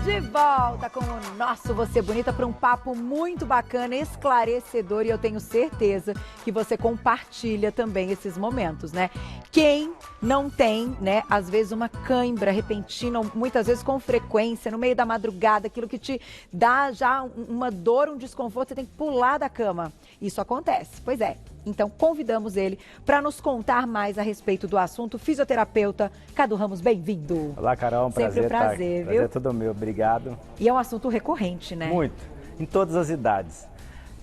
De volta com o nosso Você Bonita para um papo muito bacana, esclarecedor, e eu tenho certeza que você compartilha também esses momentos, né? Quem não tem, né, às vezes uma cãibra repentina, muitas vezes com frequência, no meio da madrugada, aquilo que te dá já uma dor, um desconforto, você tem que pular da cama. Isso acontece, pois é. Então, convidamos ele para nos contar mais a respeito do assunto. Fisioterapeuta Cadu Ramos, bem-vindo. Olá, Carol, um prazer. Sempre um prazer, viu? Prazer é todo meu, obrigado. E é um assunto recorrente, né? Muito, em todas as idades.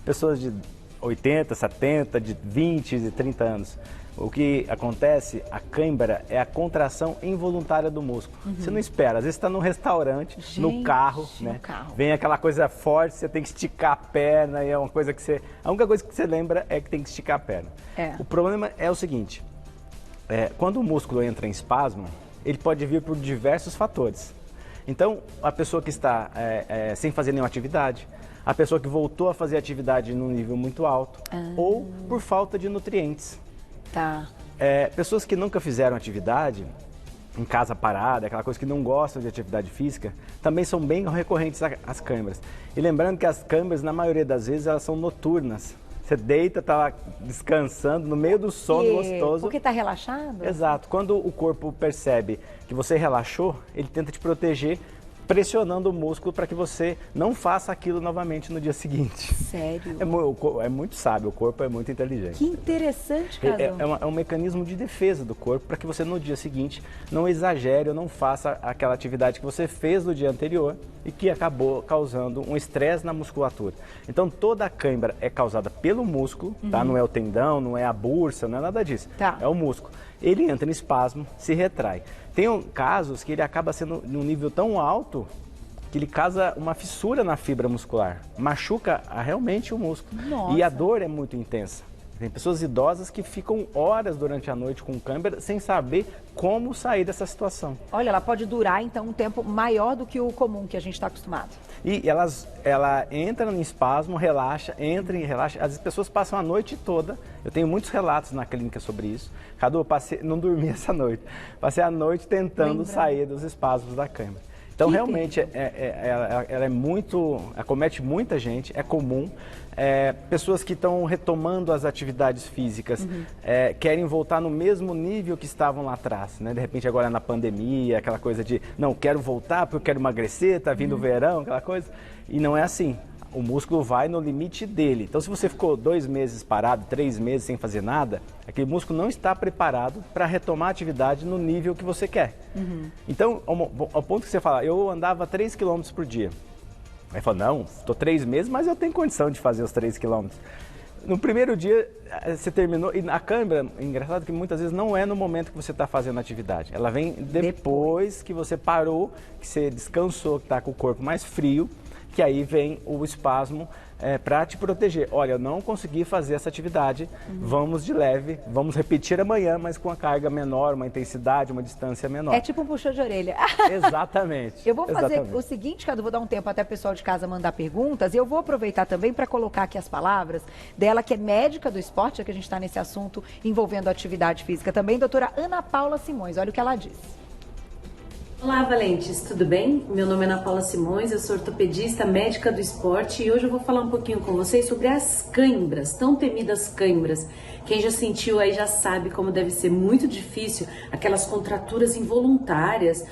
Pessoas de 80, 70, de 20 e 30 anos. O que acontece, a cãibra é a contração involuntária do músculo. Você não espera, às vezes você está num restaurante, no carro, né? Vem aquela coisa forte, você tem que esticar a perna e é uma coisa que você... A única coisa que você lembra é que tem que esticar a perna. O problema é o seguinte, quando o músculo entra em espasmo, ele pode vir por diversos fatores. Então, a pessoa que está sem fazer nenhuma atividade, a pessoa que voltou a fazer atividade num nível muito alto, ou por falta de nutrientes. Tá. Pessoas que nunca fizeram atividade, em casa parada, aquela coisa que não gostam de atividade física, também são bem recorrentes as câimbras. E lembrando que as câimbras, na maioria das vezes, elas são noturnas. Você deita, tá lá descansando, no meio do sono gostoso. Porque tá relaxado? Exato. Quando o corpo percebe que você relaxou, ele tenta te proteger, pressionando o músculo para que você não faça aquilo novamente no dia seguinte. Sério? É muito sábio, o corpo é muito inteligente. Que interessante, Cadu. É um mecanismo de defesa do corpo para que você no dia seguinte não exagere ou não faça aquela atividade que você fez no dia anterior e que acabou causando um estresse na musculatura. Então toda a cãibra é causada pelo músculo, tá? Não é o tendão, não é a bursa, não é nada disso. Tá. É o músculo. Ele entra em espasmo, se retrai. Tem casos que ele acaba sendo num nível tão alto que ele causa uma fissura na fibra muscular, machuca realmente o músculo. Nossa. E a dor é muito intensa. Tem pessoas idosas que ficam horas durante a noite com cãibra sem saber como sair dessa situação. Olha, ela pode durar então um tempo maior do que o comum que a gente está acostumado. E ela entra em espasmo, relaxa, entra e relaxa. As pessoas passam a noite toda. Eu tenho muitos relatos na clínica sobre isso. Cadu, não dormi essa noite. Passei a noite tentando sair dos espasmos da cãibra. Então, realmente, ela é muito... acomete muita gente, é comum. Pessoas que estão retomando as atividades físicas, querem voltar no mesmo nível que estavam lá atrás, né? De repente, agora na pandemia, aquela coisa de, não, quero voltar porque eu quero emagrecer, tá vindo o verão, aquela coisa. E não é assim. O músculo vai no limite dele. Então, se você ficou 2 meses parado, 3 meses sem fazer nada, aquele músculo não está preparado para retomar a atividade no nível que você quer. Então, ao ponto que você fala, eu andava 3 km por dia. Aí fala, não, estou 3 meses, mas eu tenho condição de fazer os 3 km. No primeiro dia, você terminou, e a cãibra, engraçado que muitas vezes não é no momento que você está fazendo a atividade. Ela vem depois que você parou, que você descansou, que está com o corpo mais frio, que aí vem o espasmo para te proteger. Olha, eu não consegui fazer essa atividade, vamos de leve, vamos repetir amanhã, mas com a carga menor, uma intensidade, uma distância menor. É tipo um puxão de orelha. Exatamente. Eu vou fazer o seguinte, Cadu, vou dar um tempo até o pessoal de casa mandar perguntas, e eu vou aproveitar também para colocar aqui as palavras dela, que é médica do esporte, já que a gente está nesse assunto envolvendo atividade física também, doutora Ana Paula Simões. Olha o que ela diz. Olá, Valentes, tudo bem? Meu nome é Ana Paula Simões, eu sou ortopedista, médica do esporte e hoje eu vou falar um pouquinho com vocês sobre as cãibras, tão temidas cãibras. Quem já sentiu aí já sabe como deve ser muito difícil, aquelas contraturas involuntárias,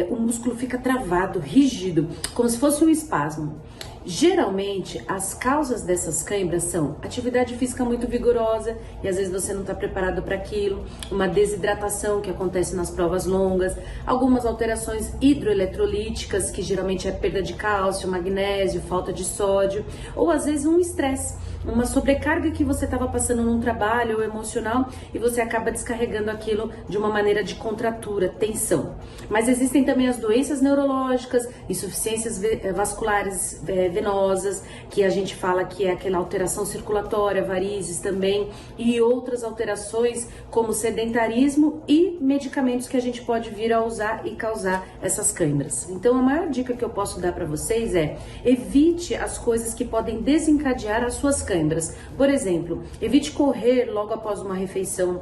o músculo fica travado, rígido, como se fosse um espasmo. Geralmente, as causas dessas cãibras são atividade física muito vigorosa e às vezes você não está preparado para aquilo, uma desidratação que acontece nas provas longas, algumas alterações hidroeletrolíticas, que geralmente é perda de cálcio, magnésio, falta de sódio, ou às vezes um estresse, uma sobrecarga que você estava passando num trabalho ou emocional e você acaba descarregando aquilo de uma maneira de contratura, tensão. Mas existem também as doenças neurológicas, insuficiências vasculares venosas, que a gente fala que é aquela alteração circulatória, varizes também, e outras alterações como sedentarismo e medicamentos que a gente pode vir a usar e causar essas câimbras. Então a maior dica que eu posso dar para vocês é evite as coisas que podem desencadear as suas câimbras. cãibras. Por exemplo, evite correr logo após uma refeição,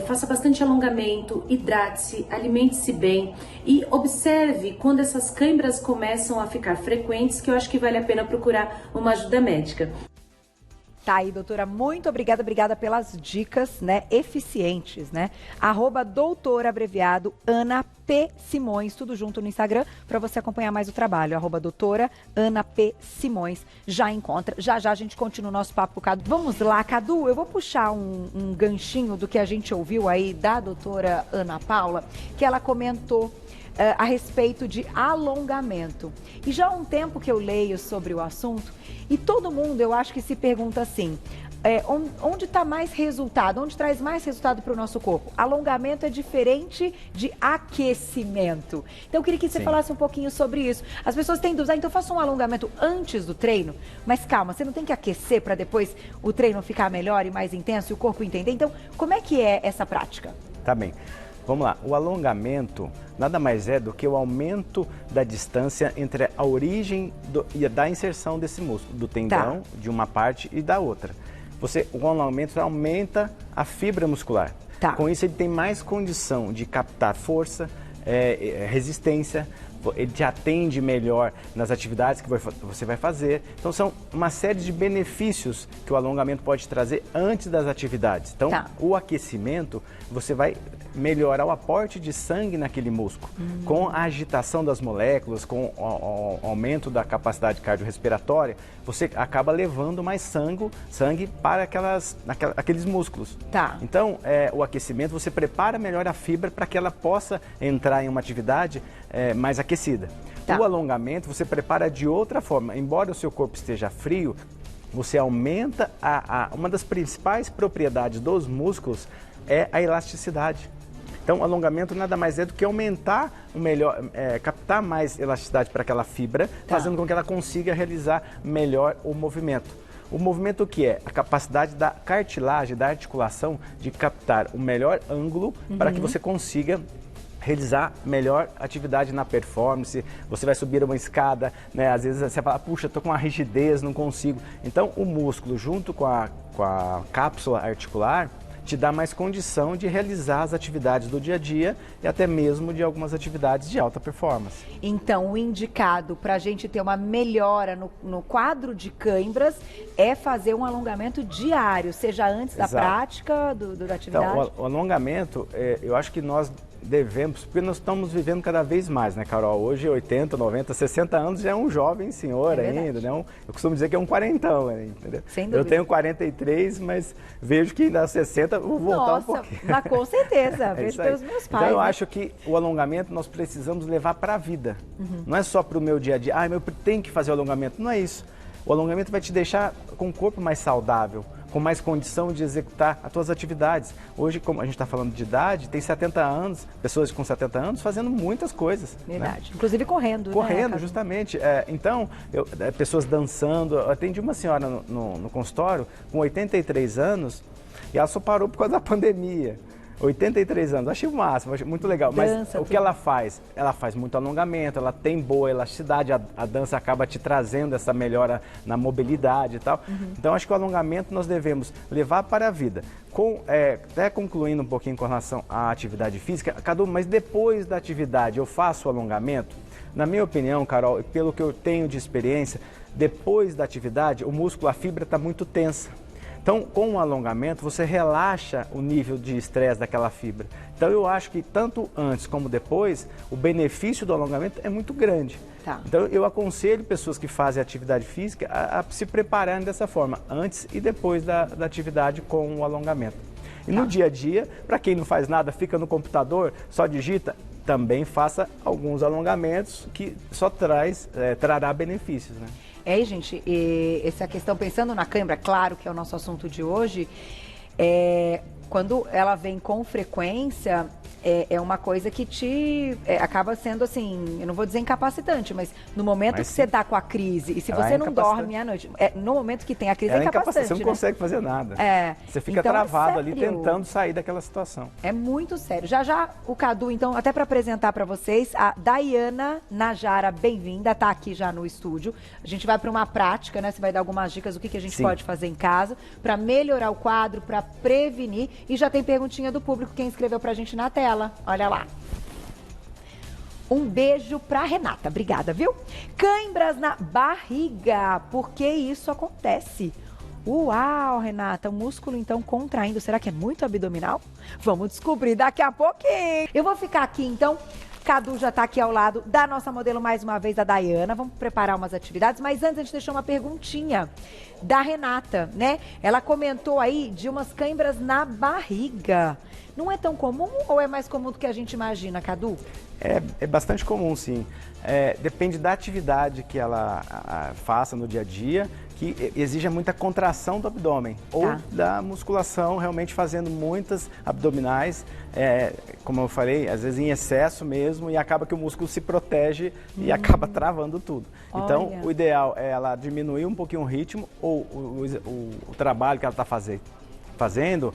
faça bastante alongamento, hidrate-se, alimente-se bem e observe quando essas cãibras começam a ficar frequentes, que eu acho que vale a pena procurar uma ajuda médica. Tá aí, doutora, muito obrigada pelas dicas, né, eficientes, né? @doutora abreviado Ana P. Simões, tudo junto no Instagram, para você acompanhar mais o trabalho. @doutora Ana P. Simões, já encontra. Já a gente continua o nosso papo com o Cadu. Vamos lá, Cadu, eu vou puxar um ganchinho do que a gente ouviu aí da doutora Ana Paula, que ela comentou a respeito de alongamento. E já há um tempo que eu leio sobre o assunto e todo mundo, eu acho que se pergunta assim, onde está mais resultado, onde traz mais resultado para o nosso corpo? Alongamento é diferente de aquecimento. Então eu queria que você falasse um pouquinho sobre isso. As pessoas têm dúvida, então eu faço um alongamento antes do treino, mas calma, você não tem que aquecer para depois o treino ficar melhor e mais intenso e o corpo entender? Então, como é que é essa prática? Tá bem. Vamos lá, o alongamento nada mais é do que o aumento da distância entre a origem e da inserção desse músculo, do tendão, de uma parte e da outra. O alongamento aumenta a fibra muscular. Com isso ele tem mais condição de captar força, resistência, ele te atende melhor nas atividades que você vai fazer. Então são uma série de benefícios que o alongamento pode trazer antes das atividades. Então o aquecimento, você vai melhorar o aporte de sangue naquele músculo. Com a agitação das moléculas, com o aumento da capacidade cardiorrespiratória, você acaba levando mais sangue para aqueles músculos. Então, o aquecimento, você prepara melhor a fibra para que ela possa entrar em uma atividade mais aquecida. O alongamento, você prepara de outra forma. Embora o seu corpo esteja frio, você aumenta uma das principais propriedades dos músculos é a elasticidade. Então, o alongamento nada mais é do que aumentar captar mais elasticidade para aquela fibra, fazendo com que ela consiga realizar melhor o movimento. O movimento o que é? A capacidade da cartilagem, da articulação, de captar o melhor ângulo para que você consiga realizar melhor atividade na performance. Você vai subir uma escada, né? Às vezes você fala, puxa, estou com uma rigidez, não consigo. Então, o músculo junto com a cápsula articular te dá mais condição de realizar as atividades do dia a dia e até mesmo de algumas atividades de alta performance. Então, o indicado para a gente ter uma melhora no quadro de cãibras é fazer um alongamento diário, seja antes da prática da atividade? Então, o alongamento, eu acho que nós devemos, porque nós estamos vivendo cada vez mais, né, Carol? Hoje, 80, 90, 60 anos já é um jovem senhor ainda, né? Eu costumo dizer que é um quarentão, entendeu? Sem dúvida. Eu tenho 43, mas vejo que ainda aos 60 vou voltar um pouquinho. Mas com certeza, vejo pelos meus pais. Então, eu acho que o alongamento nós precisamos levar para a vida. Não é só para o meu dia a dia, eu tenho que fazer o alongamento. Não é isso. O alongamento vai te deixar com o corpo mais saudável, com mais condição de executar as tuas atividades. Hoje, como a gente está falando de idade, tem 70 anos, pessoas com 70 anos fazendo muitas coisas. Verdade. Né? Inclusive correndo. Correndo, né, justamente. Então, pessoas dançando. Eu atendi uma senhora no consultório com 83 anos e ela só parou por causa da pandemia. 83 anos, achei o máximo, achei muito legal. Mas o que ela faz? Ela faz muito alongamento, ela tem boa elasticidade, a dança acaba te trazendo essa melhora na mobilidade e tal. Então, acho que o alongamento nós devemos levar para a vida. Até concluindo um pouquinho com relação à atividade física, Cadu, mas depois da atividade eu faço o alongamento? Na minha opinião, Carol, e pelo que eu tenho de experiência, depois da atividade, o músculo, a fibra está muito tensa. Então, com o alongamento, você relaxa o nível de estresse daquela fibra. Então, eu acho que tanto antes como depois, o benefício do alongamento é muito grande. Então, eu aconselho pessoas que fazem atividade física a se prepararem dessa forma, antes e depois da atividade com o alongamento. E no dia a dia, para quem não faz nada, fica no computador, só digita, também faça alguns alongamentos que só trará benefícios, né? Gente, essa questão, pensando na cãibra, claro que é o nosso assunto de hoje, quando ela vem com frequência, é uma coisa que acaba sendo assim, eu não vou dizer incapacitante, mas no momento que você está com a crise, e se você não dorme à noite, no momento que tem a crise é incapacitante, você não consegue fazer nada. Você fica então, travado ali tentando sair daquela situação. É muito sério. Já já o Cadu, então, até para apresentar para vocês, a Dayana Najara, bem-vinda, tá aqui já no estúdio. A gente vai para uma prática, né? Você vai dar algumas dicas do que a gente pode fazer em casa para melhorar o quadro, para prevenir. E já tem perguntinha do público, quem escreveu pra gente na tela. Olha lá. Um beijo pra Renata. Obrigada, viu? Cãibras na barriga. Por que isso acontece? Uau, Renata, o músculo então contraindo. Será que é muito abdominal? Vamos descobrir daqui a pouquinho. Eu vou ficar aqui então. Cadu já está aqui ao lado da nossa modelo mais uma vez, a Dayana. Vamos preparar umas atividades, mas antes a gente deixou uma perguntinha da Renata, né? Ela comentou aí de umas cãibras na barriga. Não é tão comum ou é mais comum do que a gente imagina, Cadu? É bastante comum, sim. Depende da atividade que ela faça no dia a dia, que exija muita contração do abdômen ou da musculação, realmente fazendo muitas abdominais, como eu falei, às vezes em excesso mesmo, e acaba que o músculo se protege e acaba travando tudo. Então, o ideal é ela diminuir um pouquinho o ritmo ou o trabalho que ela está fazendo,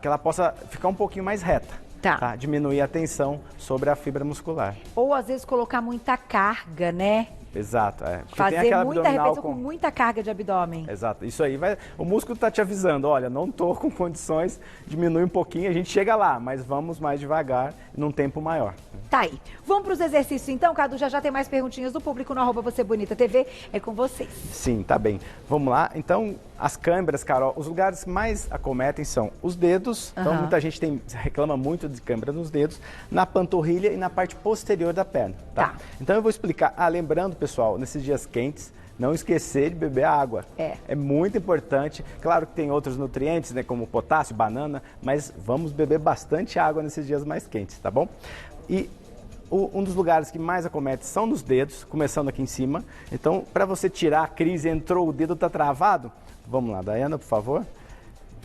que ela possa ficar um pouquinho mais reta. Tá? Diminuir a tensão sobre a fibra muscular. Ou às vezes colocar muita carga, né? Exato, fazer muita repetição com muita carga de abdômen. Exato, isso aí o músculo está te avisando, olha, não estou com condições, diminui um pouquinho, a gente chega lá, mas vamos mais devagar, num tempo maior. Tá aí. Vamos para os exercícios então, Cadu, já tem mais perguntinhas do público no @VocêBonitaTV, é com vocês. Sim, tá bem. Vamos lá, então, as câimbras, Carol, os lugares que mais acometem são os dedos, então muita gente reclama muito de câimbra nos dedos, na panturrilha e na parte posterior da perna, tá? Então eu vou explicar, lembrando, pessoal, nesses dias quentes, não esquecer de beber água. É muito importante. Claro que tem outros nutrientes, né, como potássio, banana, mas vamos beber bastante água nesses dias mais quentes, tá bom? E um dos lugares que mais acomete são nos dedos, começando aqui em cima. Então, para você tirar a crise, entrou o dedo, está travado. Vamos lá, Dayana, por favor.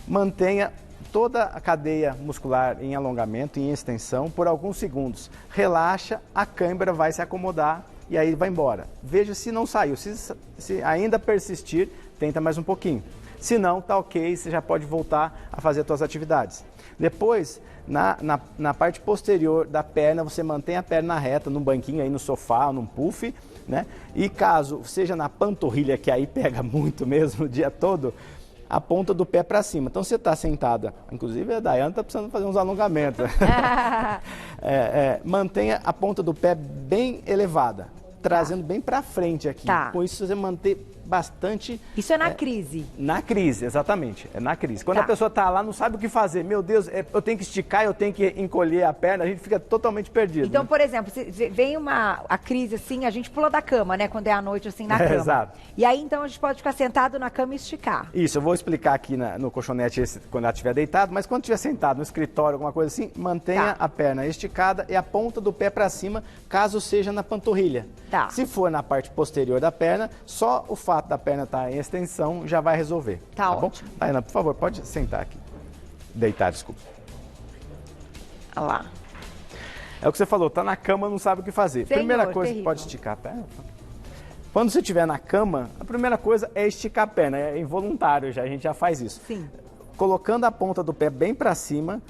Mantenha toda a cadeia muscular em alongamento, em extensão, por alguns segundos. Relaxa, a câimbra vai se acomodar e aí vai embora. Veja se não saiu. Se ainda persistir, tenta mais um pouquinho. Se não, tá ok, você já pode voltar a fazer as suas atividades. Depois, na parte posterior da perna, você mantém a perna reta, num banquinho aí, no sofá, num puff, né? E caso seja na panturrilha, que aí pega muito mesmo o dia todo, a ponta do pé para cima. Então, você está sentada, inclusive a Dayana está precisando fazer uns alongamentos. Mantenha a ponta do pé bem elevada, trazendo bem para frente aqui. Com isso, você manter bastante... Isso é na crise? Na crise, exatamente. É na crise. Quando a pessoa está lá, não sabe o que fazer. Meu Deus, eu tenho que esticar, eu tenho que encolher a perna, a gente fica totalmente perdido. Então, né? por exemplo, se vem a crise assim, a gente pula da cama, né? Quando é à noite, assim, na cama. Exato. E aí, então, a gente pode ficar sentado na cama e esticar. Isso, eu vou explicar aqui no colchonete quando ela estiver deitado, mas quando estiver sentado no escritório, alguma coisa assim, mantenha a perna esticada e a ponta do pé para cima, caso seja na panturrilha. Se for na parte posterior da perna, só o fato da perna estar em extensão já vai resolver. Tá bom? Dayana, por favor, pode sentar aqui. Deitar, desculpa. Olha lá. É o que você falou, tá na cama, não sabe o que fazer. Senhor, primeira coisa, pode esticar a perna. Quando você estiver na cama, a primeira coisa é esticar a perna, é involuntário já, a gente já faz isso. Sim. Colocando a ponta do pé bem para cima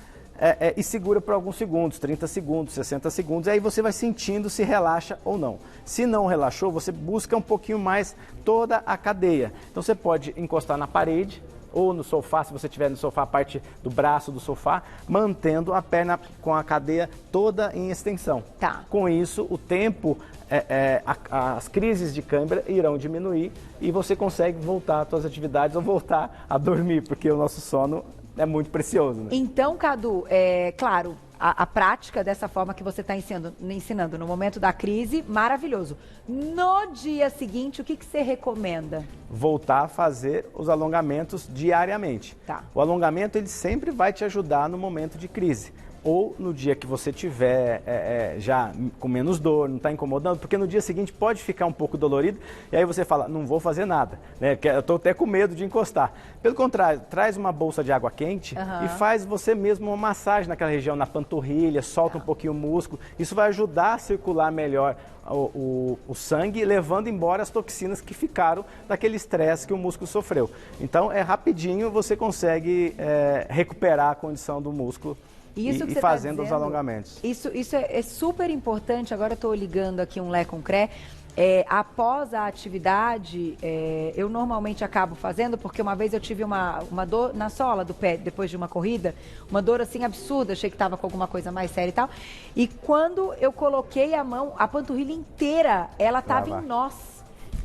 e segura por alguns segundos, 30 segundos, 60 segundos, e aí você vai sentindo se relaxa ou não. Se não relaxou, você busca um pouquinho mais toda a cadeia. Então você pode encostar na parede ou no sofá, se você estiver no sofá, a parte do braço do sofá, mantendo a perna com a cadeia toda em extensão. Com isso, o tempo, as crises de câimbra irão diminuir e você consegue voltar às suas atividades ou voltar a dormir, porque o nosso sono é muito precioso, né? Então, Cadu, claro, a prática dessa forma que você está ensinando no momento da crise, maravilhoso. No dia seguinte, o que você recomenda? Voltar a fazer os alongamentos diariamente. O alongamento, ele sempre vai te ajudar no momento de crise. ou no dia que você tiver já com menos dor, não está incomodando, porque no dia seguinte pode ficar um pouco dolorido e aí você fala, não vou fazer nada, né? Eu estou até com medo de encostar. Pelo contrário, traz uma bolsa de água quente e faz você mesmo uma massagem naquela região, na panturrilha, solta um pouquinho o músculo. Isso vai ajudar a circular melhor o sangue, levando embora as toxinas que ficaram daquele estresse que o músculo sofreu. Então, rapidinho você consegue recuperar a condição do músculo e fazendo os alongamentos. Isso é super importante. Agora eu estou ligando aqui um Lé Concré. Após a atividade, eu normalmente acabo fazendo, porque uma vez eu tive uma dor na sola do pé, depois de uma corrida, uma dor assim absurda, achei que estava com alguma coisa mais séria e tal. E quando eu coloquei a mão, a panturrilha inteira, ela estava em nós.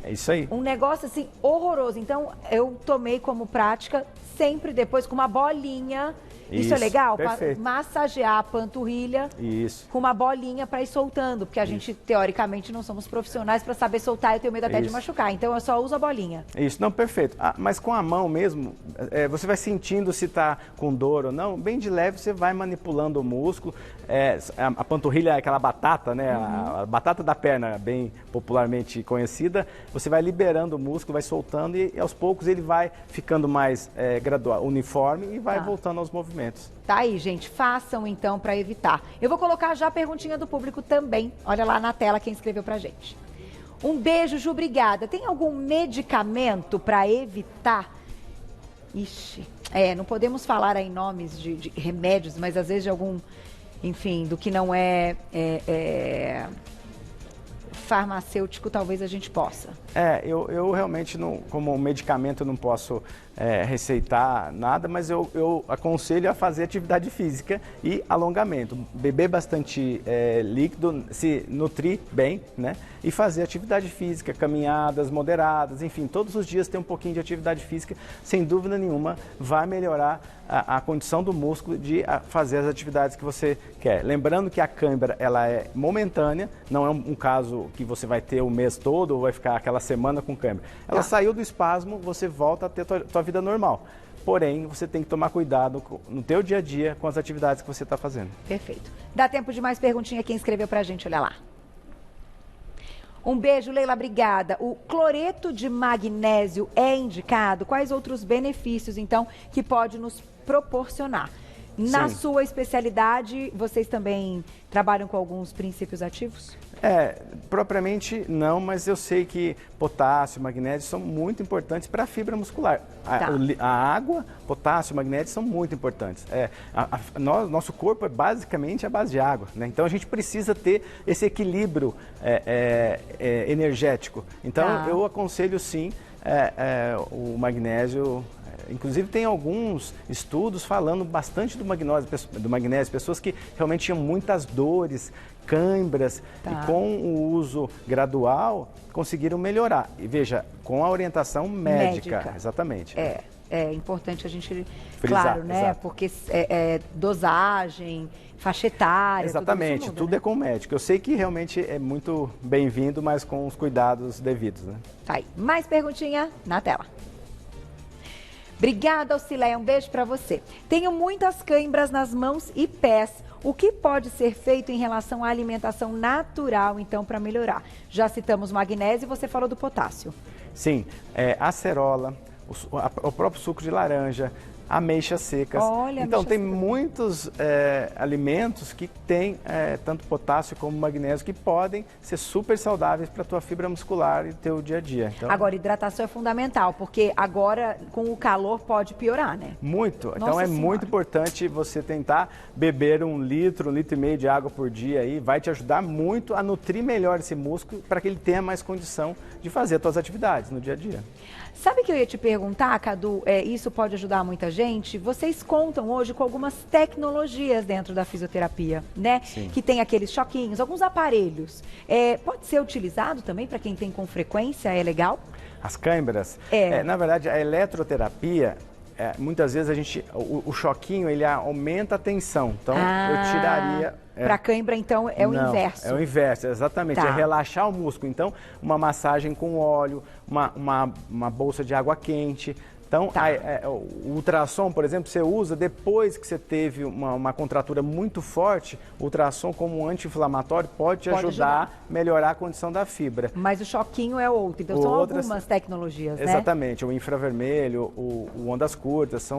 É isso aí. Um negócio assim horroroso. Então eu tomei como prática, sempre depois com uma bolinha. Isso é legal? Para massagear a panturrilha com uma bolinha para ir soltando, porque a gente, teoricamente, não somos profissionais para saber soltar, eu tenho medo até de machucar, então eu só uso a bolinha. Isso, não, perfeito. Mas com a mão mesmo, você vai sentindo se está com dor ou não, bem de leve você vai manipulando o músculo. A panturrilha é aquela batata, né? A batata da perna, bem popularmente conhecida, você vai liberando o músculo, vai soltando e aos poucos ele vai ficando mais gradual, uniforme e vai voltando aos movimentos. Tá aí, gente. Façam então para evitar. Eu vou colocar já a perguntinha do público também. Olha lá na tela quem escreveu pra gente. Um beijo, Ju, obrigada. Tem algum medicamento para evitar? Ixi, não podemos falar aí nomes de remédios, mas às vezes de algum, enfim, do que não é farmacêutico, talvez a gente possa. Eu realmente, não, como medicamento, não posso receitar nada, mas eu aconselho a fazer atividade física e alongamento. Beber bastante líquido, se nutrir bem, né? E fazer atividade física, caminhadas moderadas, enfim, todos os dias ter um pouquinho de atividade física, sem dúvida nenhuma, vai melhorar a condição do músculo de fazer as atividades que você quer. Lembrando que a cãibra, ela é momentânea, não é um caso que você vai ter o mês todo ou vai ficar aquela semana com cãibra. Ela saiu do espasmo, você volta a ter tua vida normal. Porém, você tem que tomar cuidado no teu dia a dia com as atividades que você está fazendo. Perfeito. Dá tempo de mais perguntinha quem escreveu pra gente, olha lá. Um beijo, Leila, obrigada. O cloreto de magnésio é indicado? Quais outros benefícios, então, que pode nos proporcionar? Na sua especialidade, vocês também trabalham com alguns princípios ativos? Propriamente não, mas eu sei que potássio, magnésio são muito importantes para a fibra muscular. A água, potássio, magnésio são muito importantes. Nosso corpo é basicamente a base de água, né? Então a gente precisa ter esse equilíbrio energético. Então eu aconselho sim o magnésio. Inclusive tem alguns estudos falando bastante do magnésio, pessoas que realmente tinham muitas dores, cãibras, e com o uso gradual conseguiram melhorar. E veja, com a orientação médica. Exatamente. É importante a gente frisar, claro, né? Exato. Porque dosagem, faixa etária, exatamente, tudo, tudo né? é com o médico. Eu sei que realmente é muito bem-vindo, mas com os cuidados devidos, né? Tá aí. Mais perguntinha na tela. Obrigada, Auxileia. Um beijo para você. Tenho muitas cãibras nas mãos e pés. O que pode ser feito em relação à alimentação natural, então, para melhorar? Já citamos magnésio e você falou do potássio. Sim, acerola, o próprio suco de laranja, ameixas secas. Olha, então, tem seca. muitos alimentos que têm tanto potássio como magnésio que podem ser super saudáveis para a tua fibra muscular e teu dia a dia. Então, agora, hidratação é fundamental, porque agora, com o calor, pode piorar, né? Muito. Nossa Então, é Senhora. muito importante você tentar beber 1 litro, 1,5 litro de água por dia aí. Vai te ajudar muito a nutrir melhor esse músculo para que ele tenha mais condição de fazer as tuas atividades no dia a dia. Sabe o que eu ia te perguntar, Cadu? Isso pode ajudar muita gente? Vocês contam hoje com algumas tecnologias dentro da fisioterapia, né? Sim. Que tem aqueles choquinhos, alguns aparelhos. Pode ser utilizado também para quem tem com frequência? É legal? As câimbras? Na verdade, a eletroterapia, muitas vezes o choquinho, ele aumenta a tensão. Então, eu tiraria... Para cãibra, então, o inverso. É o inverso, exatamente. É relaxar o músculo. Então, uma massagem com óleo, uma bolsa de água quente, Então, o ultrassom, por exemplo, você usa depois que você teve uma contratura muito forte, o ultrassom como um anti-inflamatório pode te ajudar a melhorar a condição da fibra. Mas o choquinho é outro, então são algumas tecnologias, né? Exatamente, o infravermelho, o ondas curtas,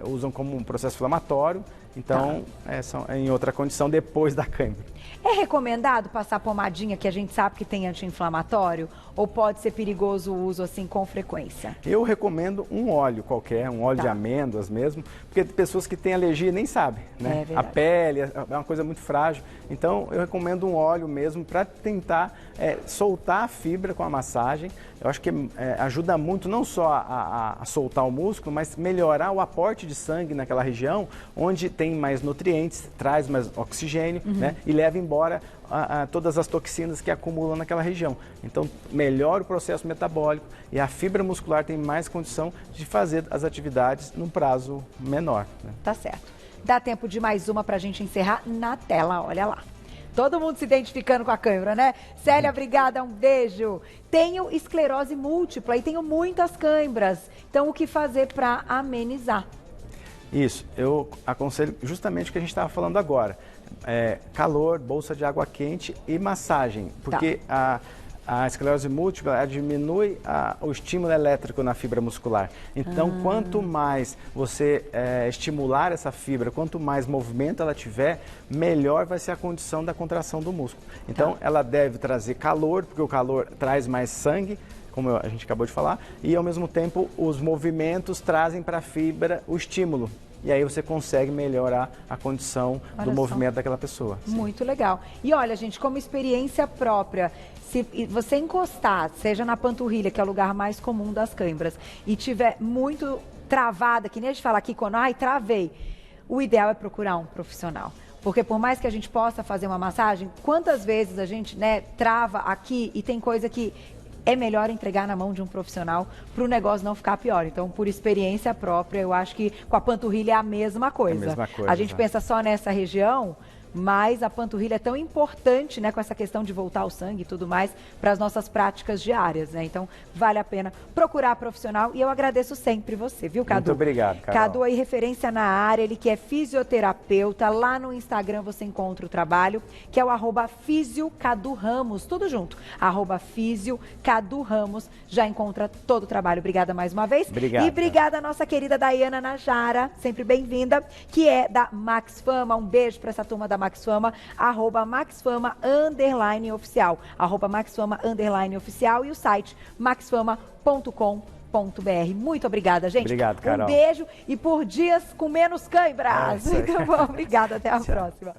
usam como um processo inflamatório, então são em outra condição depois da cãibra. É recomendado passar pomadinha que a gente sabe que tem anti-inflamatório ou pode ser perigoso o uso assim com frequência? Eu recomendo um óleo qualquer, um óleo de amêndoas mesmo, porque tem pessoas que têm alergia e nem sabem, né? A pele é uma coisa muito frágil, então eu recomendo um óleo mesmo para tentar soltar a fibra com a massagem. Eu acho que ajuda muito não só a soltar o músculo, mas melhorar o aporte de sangue naquela região, onde tem mais nutrientes, traz mais oxigênio, né? E leva embora todas as toxinas que acumulam naquela região. Então, melhora o processo metabólico e a fibra muscular tem mais condição de fazer as atividades num prazo menor, né? Tá certo. Dá tempo de mais uma para a gente encerrar na tela, olha lá. Todo mundo se identificando com a cãibra, né? Célia, obrigada, um beijo. Tenho esclerose múltipla e tenho muitas cãibras. Então, o que fazer para amenizar? Isso, eu aconselho justamente o que a gente estava falando agora. Calor, bolsa de água quente e massagem, porque a esclerose múltipla ela diminui o estímulo elétrico na fibra muscular. Então, quanto mais você estimular essa fibra, quanto mais movimento ela tiver, melhor vai ser a condição da contração do músculo. Então, ela deve trazer calor, porque o calor traz mais sangue, como a gente acabou de falar, e ao mesmo tempo os movimentos trazem para a fibra o estímulo. E aí você consegue melhorar a condição do movimento daquela pessoa. Sim. Muito legal. E olha, gente, como experiência própria, se você encostar, seja na panturrilha, que é o lugar mais comum das cãibras, e tiver muito travada, que nem a gente fala aqui quando, travei, o ideal é procurar um profissional. Porque por mais que a gente possa fazer uma massagem, quantas vezes a gente, trava aqui e tem coisa que é melhor entregar na mão de um profissional para o negócio não ficar pior. Então, por experiência própria, eu acho que com a panturrilha é a mesma coisa. É a mesma coisa. A gente pensa só nessa região, mas a panturrilha é tão importante, com essa questão de voltar o sangue e tudo mais, para as nossas práticas diárias, né? Então, vale a pena procurar profissional e eu agradeço sempre você, viu, Cadu? Muito obrigado, Carol. Cadu aí, referência na área, ele que é fisioterapeuta, lá no Instagram você encontra o trabalho, que é o @FisioCaduRamos, tudo junto, @FisioCaduRamos, já encontra todo o trabalho. Obrigada mais uma vez. Obrigado. E obrigada à nossa querida Daiana Najara, sempre bem-vinda, que é da Max Fama. Um beijo para essa turma da Max Fama, @MaxFama_oficial, @MaxFama_oficial e o site maxfama.com.br. Muito obrigada, gente. Obrigado, Carol. Um beijo e por dias com menos cãibras. Muito bom, obrigada, até a próxima.